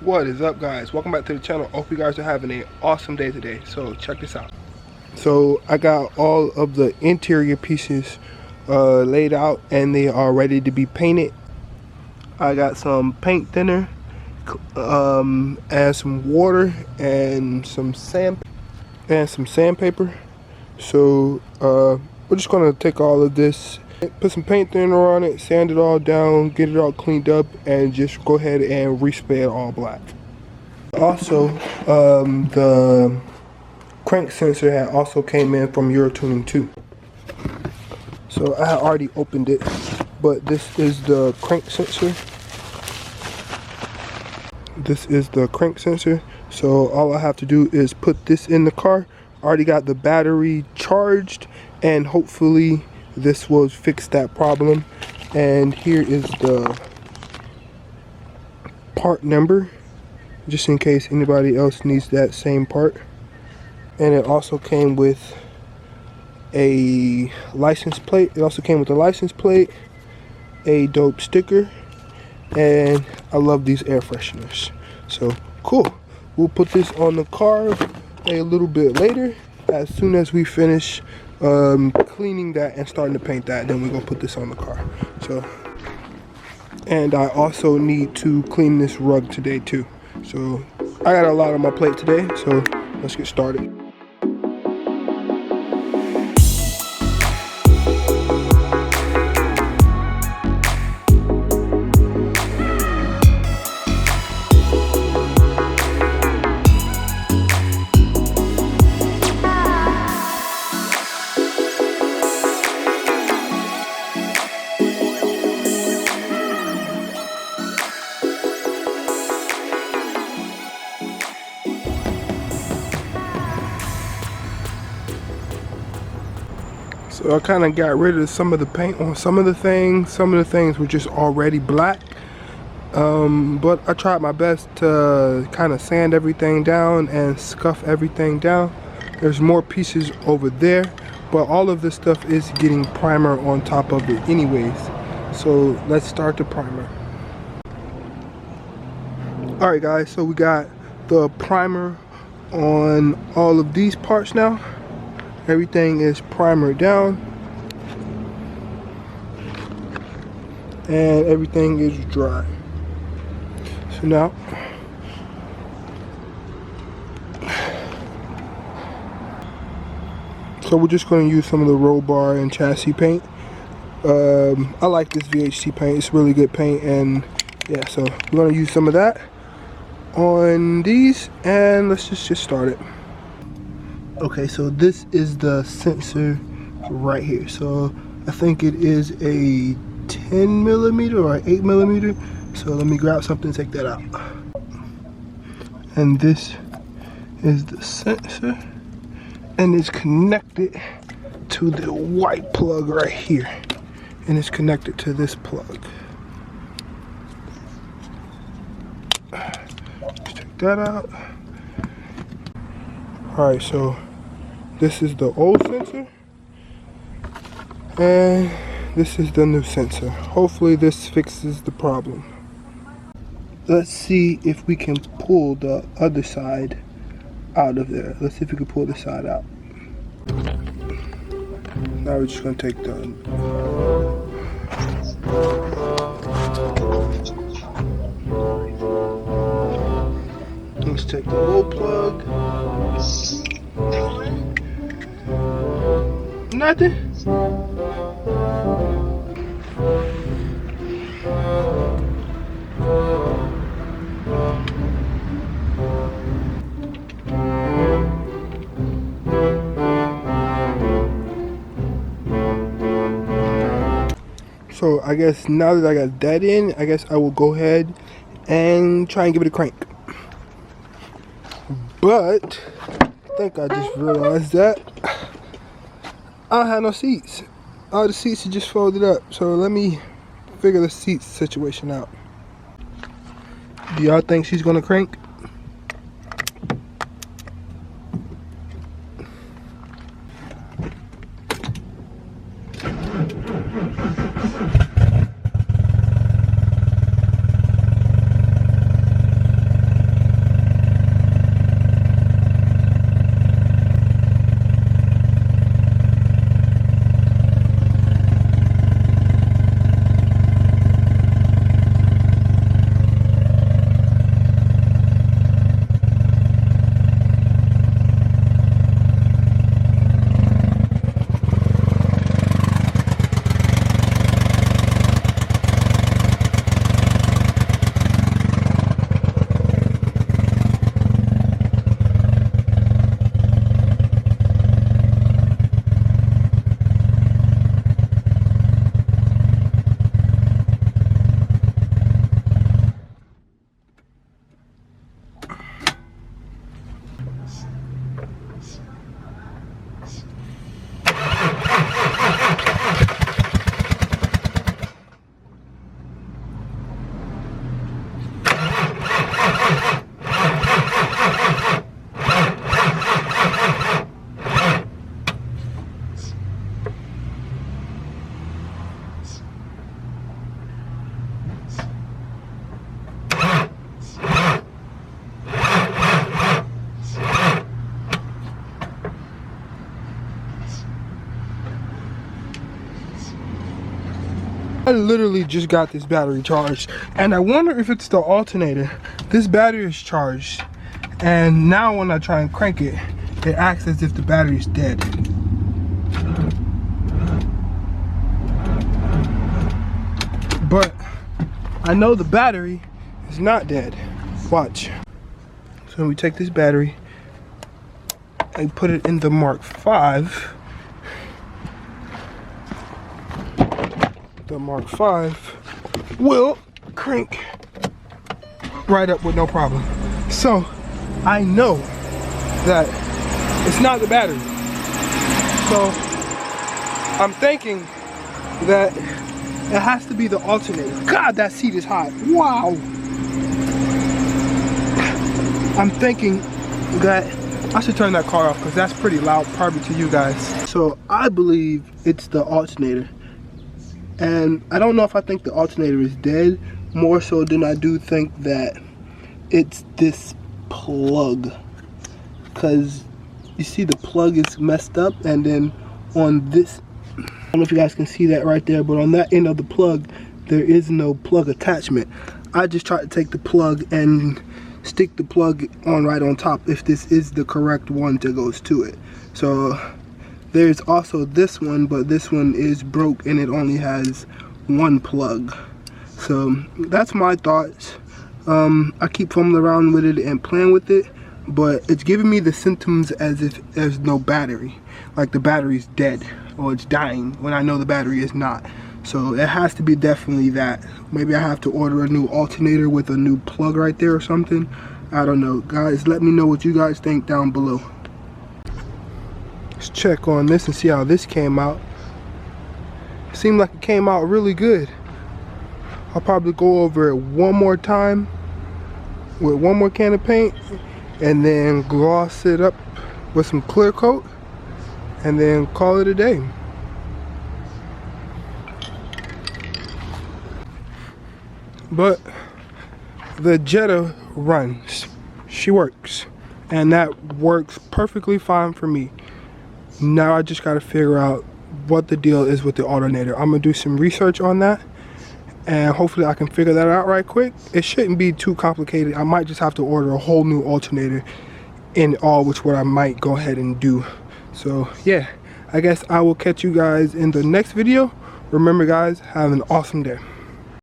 What is up, guys? Welcome back to the channel. Hope you guys are having an awesome day today. So check this out. So I got all of the interior pieces laid out and they are ready to be painted. I got some paint thinner and some water and some sandpaper. So we're just gonna take all of this, put some paint thinner on it, sand it all down, get it all cleaned up, and just go ahead and respray it all black. Also, the crank sensor had also came in from Eurotuning too. So I had already opened it, but this is the crank sensor. This is the crank sensor. So all I have to do is put this in the car. I already got the battery charged, and hopefully this will fix that problem. And here is the part number, just in case anybody else needs that same part. And it also came with a license plate. It also came with a license plate, a dope sticker, and I love these air fresheners. So cool. We'll put this on the car a little bit later. As soon as we finish cleaning that and starting to paint that, then we're gonna put this on the car. So, and I also need to clean this rug today too. So I got a lot on my plate today, so let's get started. So I kind of got rid of some of the paint on some of the things. Some of the things were just already black. But I tried my best to kind of sand everything down and scuff everything down. There's more pieces over there, but all of this stuff is getting primer on top of it anyways. So let's start the primer. Alright guys, so we got the primer on all of these parts now. Everything is primered down and everything is dry. So now we're just going to use some of the roll bar and chassis paint. I like this VHC paint. It's really good paint, and yeah, so we're going to use some of that on these, and let's just get started. Okay, so this is the sensor right here. So I think it is a 10mm or 8mm. So let me grab something and take that out. And this is the sensor, and it's connected to the white plug right here, and it's connected to this plug. Let's take that out. Alright, so this is the old sensor, and this is the new sensor. Hopefully this fixes the problem. Let's see if we can pull the other side out of there. Let's see if we can pull this side out. Now we're just going to take the let's take the old plug. Nothing. So I guess now that I got that in, I guess I will go ahead and try and give it a crank. But I think I just realized that I don't have no seats. All the seats are just folded up. So let me figure the seats situation out. Do y'all think she's gonna crank? literally just got this battery charged, and I wonder if it's the alternator. This battery is charged, and now when I try and crank it, it acts as if the battery is dead. But I know the battery is not dead. Watch. So we take this battery and put it in the Mark V. The Mark V will crank right up with no problem. So I know that it's not the battery. So I'm thinking that it has to be the alternator. God, that seat is hot. Wow. I'm thinking that I should turn that car off because that's pretty loud probably to you guys. So I believe it's the alternator. And I don't know if I think the alternator is dead, more so than I do think that it's this plug. Because you see the plug is messed up, and then on this, I don't know if you guys can see that right there, but on that end of the plug, there is no plug attachment. I just tried to take the plug and stick the plug on right on top if this is the correct one that goes to it. So there's also this one, but this one is broke and it only has one plug. So that's my thoughts. I keep fumbling around with it and playing with it, but it's giving me the symptoms as if there's no battery, like the battery's dead or it's dying, when I know the battery is not. So it has to be definitely that. Maybe I have to order a new alternator with a new plug right there or something. I don't know. Guys, let me know what you guys think down below. Let's check on this and see how this came out. Seemed like it came out really good. I'll probably go over it one more time with one more can of paint and then gloss it up with some clear coat and then call it a day. But the Jetta runs. She works. And that works perfectly fine for me. Now I just gotta figure out what the deal is with the alternator. I'm gonna do some research on that, and hopefully I can figure that out right quick. It shouldn't be too complicated. I might just have to order a whole new alternator in all, which what I might go ahead and do. So yeah, I guess I will catch you guys in the next video. Remember guys, have an awesome day.